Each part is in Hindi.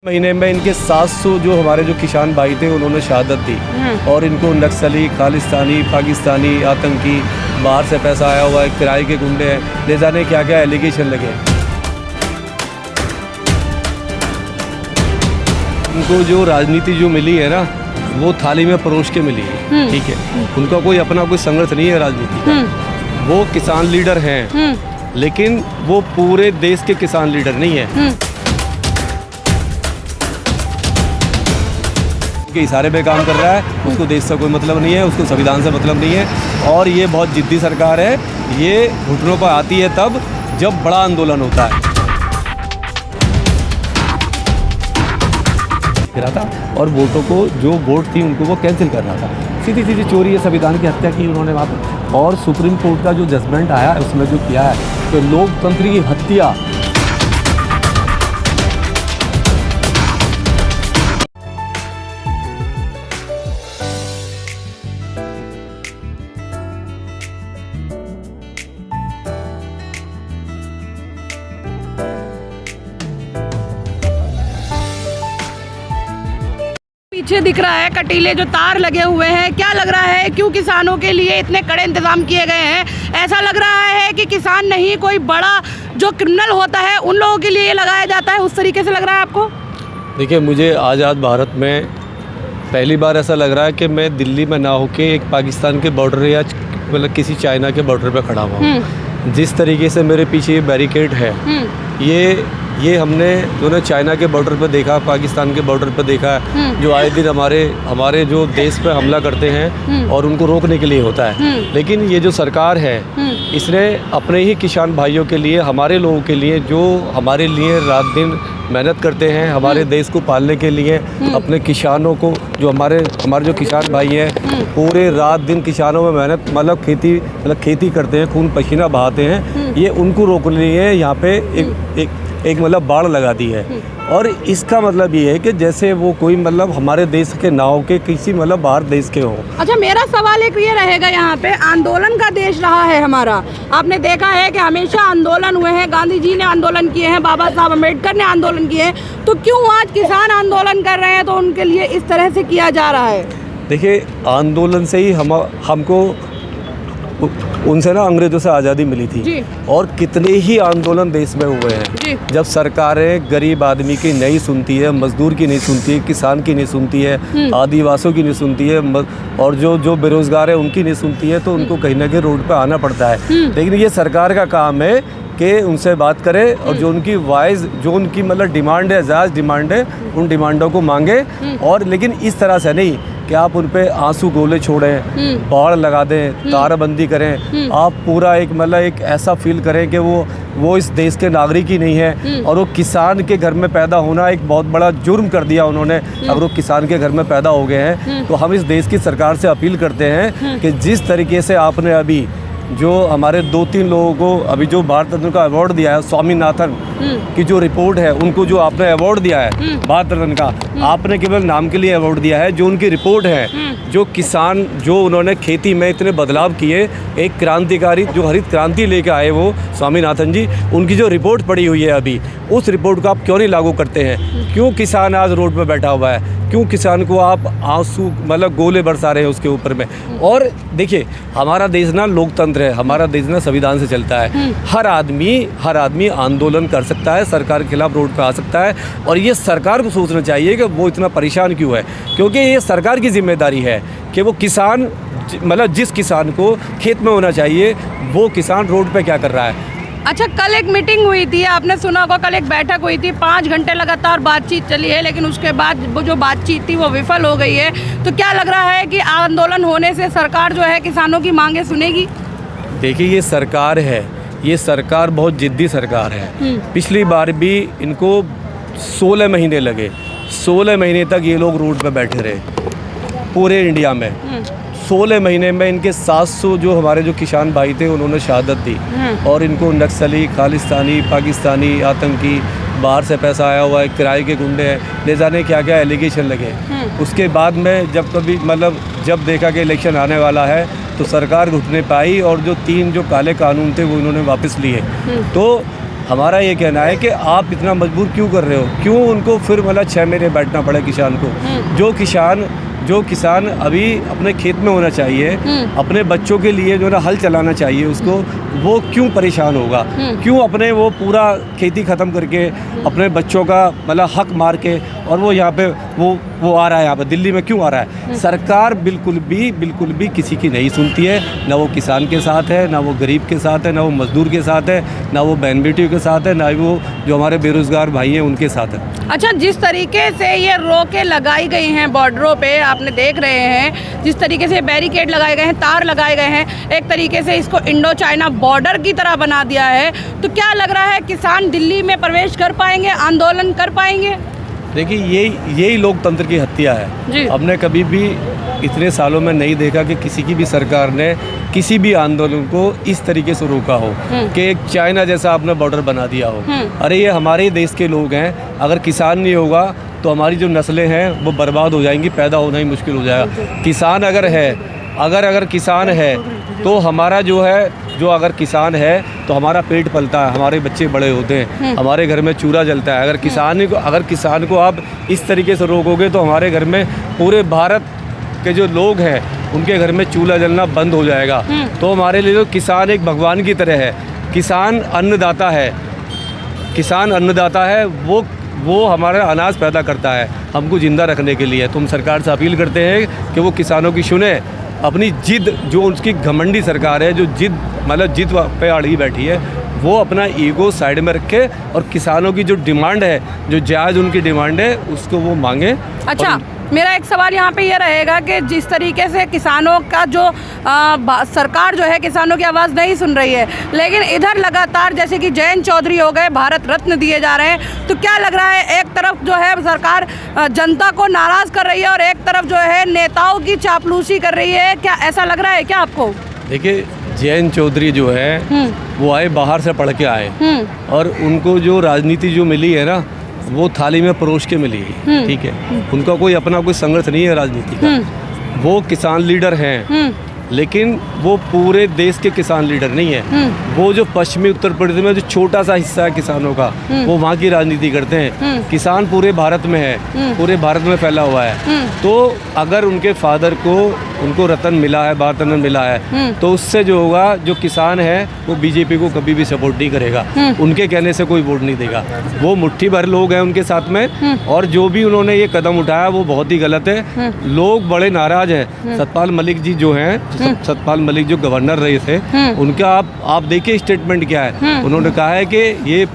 महीने में इनके 700 जो हमारे जो किसान भाई थे उन्होंने शहादत दी और इनको नक्सली, खालिस्तानी, पाकिस्तानी, आतंकी, बाहर से पैसा आया हुआ है, किराए के गुंडे हैं, ले जाने क्या क्या एलिगेशन लगे। उनको जो राजनीति जो मिली है ना, वो थाली में परोस के मिली है, ठीक है। उनका कोई अपना कोई संघर्ष नहीं है राजनीति का। वो किसान लीडर हैं, लेकिन वो पूरे देश के किसान लीडर नहीं है। के इशारे पे काम कर रहा है, उसको देश से कोई मतलब नहीं है, उसको संविधान से मतलब नहीं है। और ये बहुत जिद्दी सरकार है, ये घुटनों पर आती है तब जब बड़ा आंदोलन होता है। था और वोटों को जो वोट थी उनको वो कैंसिल करना था। सीधी सीधी चोरी है, संविधान की हत्या की उन्होंने वहाँ पर। और सुप्रीम कोर्ट का जो जजमेंट आया उसमें जो किया है तो लोकतंत्र की हत्या। पीछे दिख रहा है कटीले जो तार लगे हुए हैं, क्या लग रहा है क्यों किसानों के लिए इतने कड़े इंतजाम किए गए हैं? ऐसा लग रहा है कि किसान नहीं, कोई बड़ा जो क्रिमिनल होता है उन लोगों के लिए ये लगाया जाता है, उस तरीके से लग रहा है आपको? देखिए, मुझे आज़ाद भारत में पहली बार ऐसा लग रहा है कि मैं दिल्ली में ना होके एक पाकिस्तान के बॉर्डर या मतलब किसी चाइना के बॉर्डर पर खड़ा हुआ हूँ। जिस तरीके से मेरे पीछे ये बैरिकेड है, ये हमने दोनों चाइना के बॉर्डर पर देखा, पाकिस्तान के बॉर्डर पर देखा है, जो आए दिन हमारे जो देश पे हमला करते हैं और उनको रोकने के लिए होता है। लेकिन ये जो सरकार है, इसने अपने ही किसान भाइयों के लिए, हमारे लोगों के लिए, जो हमारे लिए रात दिन मेहनत करते हैं, हमारे देश को पालने के लिए, अपने किसानों को, जो हमारे जो किसान भाई हैं, पूरे रात दिन किसानों में मेहनत मतलब खेती करते हैं, खून पसीना बहाते हैं, ये उनको रोकने के लिए यहाँ पे एक मतलब बाड़ लगा दी है। और इसका मतलब ये है कि जैसे वो कोई मतलब हमारे देश के ना हो के किसी मतलब बाहर देश के हो। अच्छा, मेरा सवाल एक ये रहेगा, यहाँ पे आंदोलन का देश रहा है हमारा। आपने देखा है कि हमेशा आंदोलन हुए हैं, गांधी जी ने आंदोलन किए हैं, बाबा साहब अम्बेडकर ने आंदोलन किए हैं, तो क्यों आज किसान आंदोलन कर रहे हैं तो उनके लिए इस तरह से किया जा रहा है? देखिए, आंदोलन से ही हमको उनसे ना अंग्रेज़ों से आज़ादी मिली थी। और कितने ही आंदोलन देश में हुए हैं। जब सरकारें गरीब आदमी की नहीं सुनती है, मजदूर की नहीं सुनती है, किसान की नहीं सुनती है, आदिवासियों की नहीं सुनती है, और जो बेरोज़गार है उनकी नहीं सुनती है, तो उनको कहीं ना कहीं रोड पे आना पड़ता है। लेकिन ये सरकार का काम है कि उनसे बात करे और जो उनकी वॉइस, जो उनकी मतलब डिमांड है, जायज़ डिमांड है, उन डिमांडों को मांगे। और लेकिन इस तरह से नहीं कि आप उन पे आंसू गोले छोड़ें, बाड़ लगा दें, तारबंदी करें। आप पूरा एक ऐसा फील करें कि वो इस देश के नागरिक ही नहीं है। और वो किसान के घर में पैदा होना एक बहुत बड़ा जुर्म कर दिया उन्होंने। अगर वो किसान के घर में पैदा हो गए हैं, तो हम इस देश की सरकार से अपील करते हैं कि जिस तरीके से आपने अभी जो हमारे 2-3 लोगों को अभी जो भारत रत्न का अवार्ड दिया है, स्वामीनाथन की जो रिपोर्ट है, उनको जो आपने अवार्ड दिया है भारत रत्न का, आपने केवल नाम के लिए अवार्ड दिया है। जो उनकी रिपोर्ट है, जो किसान, जो उन्होंने खेती में इतने बदलाव किए, एक क्रांतिकारी जो हरित क्रांति लेके आए वो स्वामीनाथन जी, उनकी जो रिपोर्ट पड़ी हुई है अभी, उस रिपोर्ट को आप क्यों नहीं लागू करते हैं? क्यों किसान आज रोड पर बैठा हुआ है? क्यों किसान को आप आंसू मतलब गोले बरसा रहे हैं उसके ऊपर में? और देखिए, हमारा देश ना लोकतंत्र है, हमारा देश ना संविधान से चलता है। हर आदमी आंदोलन कर सकता है, सरकार के खिलाफ रोड पे आ सकता है। और ये सरकार को सोचना चाहिए कि वो इतना परेशान क्यों है, क्योंकि ये सरकार की जिम्मेदारी है कि वो किसान मतलब जिस किसान को खेत में होना चाहिए, वो किसान रोड पे क्या कर रहा है। अच्छा, कल एक मीटिंग हुई थी, आपने सुना होगा, कल एक बैठक हुई थी, 5 घंटे लगातार बातचीत चली है, लेकिन उसके बाद वो जो बातचीत थी वो विफल हो गई है। तो क्या लग रहा है कि आंदोलन होने से सरकार जो है किसानों की मांगे सुनेगी? देखिए, ये सरकार है, ये सरकार बहुत जिद्दी सरकार है। पिछली बार भी इनको 16 महीने लगे, 16 महीने तक ये लोग रोड पे बैठे रहे पूरे इंडिया में। 16 महीने में इनके 700 जो हमारे जो किसान भाई थे उन्होंने शहादत दी और इनको नक्सली, खालिस्तानी, पाकिस्तानी, आतंकी, बाहर से पैसा आया हुआ है, किराए के गुंडे हैं, ले जाने क्या क्या एलिगेशन लगे। उसके बाद में जब देखा कि इलेक्शन आने वाला है, तो सरकार घुटने पाई और जो 3 जो काले कानून थे वो इन्होंने वापस लिए। तो हमारा ये कहना है कि आप इतना मजबूर क्यों कर रहे हो, क्यों उनको फिर मतलब 6 महीने बैठना पड़े किसान को। जो किसान अभी अपने खेत में होना चाहिए, अपने बच्चों के लिए जो ना हल चलाना चाहिए उसको, वो क्यों परेशान होगा, क्यों अपने वो पूरा खेती ख़त्म करके अपने बच्चों का मतलब हक मार के और वो यहाँ पे वो आ रहा है, यहाँ पे दिल्ली में क्यों आ रहा है। सरकार बिल्कुल भी किसी की नहीं सुनती है, ना वो किसान के साथ है, ना वो गरीब के साथ है, ना वो मजदूर के साथ है, ना वो बहन बेटियों के साथ है, ना वो जो हमारे बेरोज़गार भाई हैं उनके साथ है। अच्छा, जिस तरीके से ये रोकें लगाई गई हैं बॉर्डरों पे, आपने देख रहे हैं जिस तरीके से बैरिकेड लगाए गए हैं, तार लगाए गए हैं, एक तरीके से इसको इंडो चाइना बॉर्डर की तरह बना दिया है, तो क्या लग रहा है किसान दिल्ली में प्रवेश कर पाएंगे, आंदोलन कर पाएंगे? देखिए यही लोकतंत्र की हत्या है। हमने कभी भी इतने सालों में नहीं देखा कि किसी की भी सरकार ने किसी भी आंदोलन को इस तरीके से रोका हो कि एक चाइना जैसा आपने बॉर्डर बना दिया हो। अरे ये हमारे ही देश के लोग हैं, अगर किसान नहीं होगा तो हमारी जो नस्लें हैं वो बर्बाद हो जाएंगी, पैदा होना ही मुश्किल हो जाएगा। किसान अगर है, अगर किसान है तो हमारा जो अगर किसान है तो हमारा पेट पलता है, हमारे बच्चे बड़े होते हैं, हमारे घर में चूल्हा जलता है। अगर किसान को आप इस तरीके से रोकोगे तो हमारे घर में पूरे भारत के जो लोग हैं उनके घर में चूल्हा जलना बंद हो जाएगा। तो हमारे लिए तो किसान एक भगवान की तरह है। किसान अन्नदाता है, वो हमारा अनाज पैदा करता है हमको ज़िंदा रखने के लिए। तो हम सरकार से अपील करते हैं कि वो किसानों की सुने, अपनी जिद, जो उसकी घमंडी सरकार है, जो जिद पे अड़ी बैठी है, वो अपना ईगो साइड में रखे और किसानों की जो डिमांड है, जो जायज़ उनकी डिमांड है, उसको वो मांगे। अच्छा, मेरा एक सवाल यहाँ पे ये रहेगा कि जिस तरीके से किसानों का जो सरकार जो है किसानों की आवाज़ नहीं सुन रही है, लेकिन इधर लगातार जैसे कि जयंत चौधरी हो गए, भारत रत्न दिए जा रहे हैं, तो क्या लग रहा है एक तरफ जो है सरकार जनता को नाराज़ कर रही है और एक तरफ जो है नेताओं की चापलूसी कर रही है, क्या ऐसा लग रहा है क्या आपको? देखिए, जयंत चौधरी जो है वो आए, बाहर से पढ़ के आए और उनको जो राजनीति जो मिली है ना, वो थाली में परोस के मिली है, ठीक है। उनका कोई अपना कोई संघर्ष नहीं है राजनीति का। वो किसान लीडर हैं, लेकिन वो पूरे देश के किसान लीडर नहीं है। वो जो पश्चिमी उत्तर प्रदेश में जो छोटा सा हिस्सा है किसानों का, वो वहाँ की राजनीति करते हैं। किसान पूरे भारत में है, पूरे भारत में फैला हुआ है। तो अगर उनके फादर को उनको रतन मिला है, भारत रत्न मिला है, तो उससे जो होगा, जो किसान है वो बीजेपी को कभी भी सपोर्ट नहीं करेगा, उनके कहने से कोई वोट नहीं देगा। वो मुट्ठी भर लोग हैं उनके साथ में, और जो भी उन्होंने ये कदम उठाया वो बहुत ही गलत है। लोग बड़े नाराज हैं। सतपाल मलिक जी जो हैं, सतपाल मलिक जो गवर्नर रहे थे, उनका आप देखिए स्टेटमेंट क्या है। उन्होंने कहा है कि ये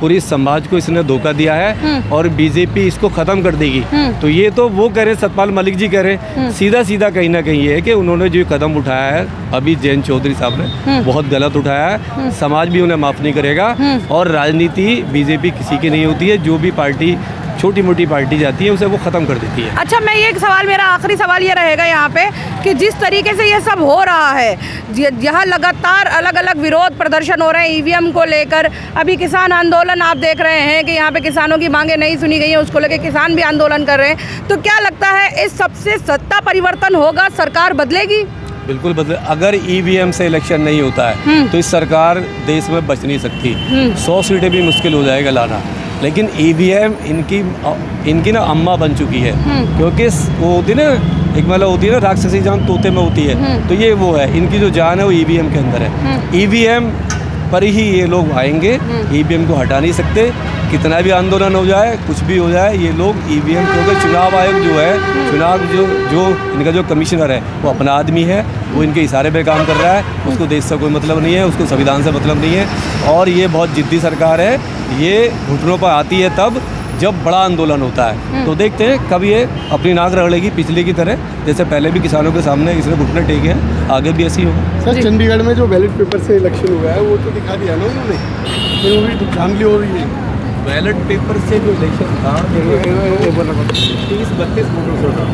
पूरी समाज को इसने धोखा दिया है और बीजेपी इसको ख़त्म कर देगी। तो ये तो वो कह रहे हैं, सतपाल मलिक जी कह रहे हैं। सीधा कहीं ना कहीं ये है कि उन्होंने जो कदम उठाया है अभी जयंत चौधरी साहब ने, बहुत गलत उठाया है। समाज भी उन्हें माफ़ नहीं करेगा और राजनीति बीजेपी किसी की नहीं होती है। जो भी पार्टी छोटी मोटी पार्टी जाती है उसे वो ख़त्म कर देती है। अच्छा, मैं ये सवाल, मेरा आखिरी सवाल ये रहेगा यहाँ पे कि जिस तरीके से ये सब हो रहा है, यहाँ लगातार अलग अलग विरोध प्रदर्शन हो रहे हैं ईवीएम को लेकर। अभी किसान आंदोलन आप देख रहे हैं कि यहाँ पे किसानों की मांगे नहीं सुनी गई हैं, उसको लेकर किसान भी आंदोलन कर रहे हैं। तो क्या लगता है इस सबसे सत्ता परिवर्तन होगा, सरकार बदलेगी? बिल्कुल बदले। अगर ईवीएम से इलेक्शन नहीं होता है तो इस सरकार देश में बच नहीं सकती। 100 सीटें भी मुश्किल हो जाएगा लाना। लेकिन ईवीएम इनकी ना अम्मा बन चुकी है, क्योंकि वो होती ना, एक मतलब होती है ना, राक्षसी जान तोते में होती है, तो ये वो है, इनकी जो जान है वो ईवीएम के अंदर है। ईवीएम पर ही ये लोग आएंगे, ईवीएम को हटा नहीं सकते। कितना भी आंदोलन हो जाए, कुछ भी हो जाए, ये लोग ईवीएम, क्योंकि चुनाव आयोग जो है, चुनाव जो इनका जो कमिश्नर है वो अपना आदमी है, वो इनके इशारे पे काम कर रहा है। उसको देश से कोई मतलब नहीं है, उसको संविधान से मतलब नहीं है। और ये बहुत जिद्दी सरकार है। ये घुटनों पर आती है तब जब बड़ा आंदोलन होता है। तो देखते हैं कब ये अपनी नाक रगड़ेगी पिछले की तरह, जैसे पहले भी किसानों के सामने इसने घुटने टेके हैं, आगे भी ऐसी होगा। सर, चंडीगढ़ में जो बैलेट पेपर से इलेक्शन हुआ है वो तो दिखा दिया ना उन्होंने, फिर वो भी धांधली हो रही है। बैलेट पेपर से जो इलेक्शन था 30-32 वोटों से था,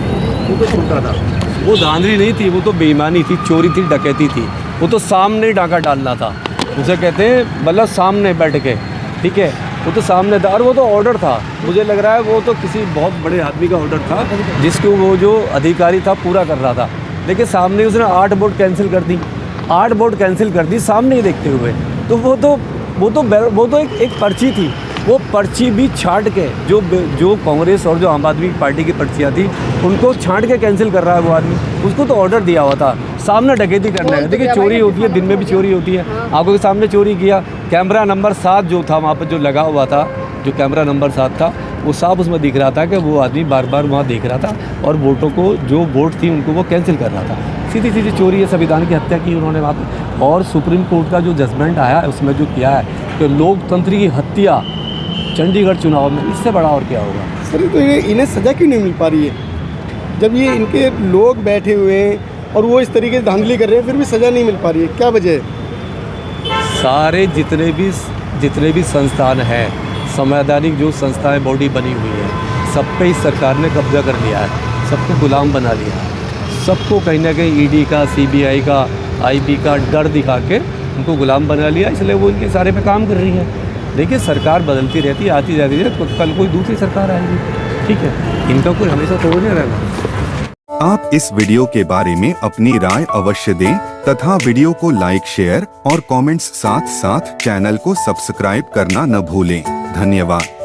वो तो छूटा था। वो धांधली नहीं थी, वो तो बेईमानी थी, चोरी थी, डकैती थी। वो तो सामने डाका डालना था, उसे कहते हैं, मतलब सामने बैठ के, ठीक है। वो तो सामने था और वो तो ऑर्डर था। मुझे लग रहा है वो तो किसी बहुत बड़े आदमी का ऑर्डर था, जिसको वो जो अधिकारी था पूरा कर रहा था। लेकिन सामने उसने 8 वोट कैंसिल कर दी, 8 वोट कैंसिल कर दी सामने ही देखते हुए। तो वो तो वो तो एक पर्ची थी, वो पर्ची भी छांट के जो कांग्रेस और जो आम आदमी पार्टी की पर्चियाँ थी उनको छांट के कैंसिल कर रहा है वो आदमी। उसको तो ऑर्डर दिया हुआ था, सामने डकैती करना है। देखिए चोरी होती है, दिन में भी चोरी होती है, आंखों के सामने चोरी किया। कैमरा नंबर 7 जो था वहाँ पर जो लगा हुआ था, जो कैमरा नंबर 7 था, वो साफ उसमें दिख रहा था कि वो आदमी बार बार वहाँ देख रहा था और वोटों को, जो वोट थी उनको वो कैंसिल कर रहा था। सीधी सीधी चोरी है, संविधान की हत्या की उन्होंने वहाँ पर। और सुप्रीम कोर्ट का जो जजमेंट आया है उसमें जो किया है कि लोकतंत्र की हत्या चंडीगढ़ चुनाव में, इससे बड़ा और क्या होगा। सर तो इन्हें सज़ा क्यों नहीं मिल पा रही है जब ये इनके लोग बैठे हुए हैं और वो इस तरीके से धांधली कर रहे हैं, फिर भी सज़ा नहीं मिल पा रही है, क्या वजह है? सारे जितने भी संस्थान हैं, संवैधानिक जो संस्थाएं बॉडी बनी हुई है, सब पे इस सरकार ने कब्जा कर लिया है, सबको गुलाम बना लिया है। सबको कहीं ना कहीं ईडी का, सीबीआई का, आईबी का डर दिखा के उनको गुलाम बना लिया, इसलिए वो इनके सारे पे काम कर रही है। देखिए सरकार बदलती रहती है, आती जाती है, कल कोई दूसरी सरकार आएगी, ठीक है, इनका कोई हमेशा थोड़ा नहीं रहना। आप इस वीडियो के बारे में अपनी राय अवश्य दें तथा वीडियो को लाइक, शेयर और कमेंट्स साथ साथ चैनल को सब्सक्राइब करना न भूलें। धन्यवाद।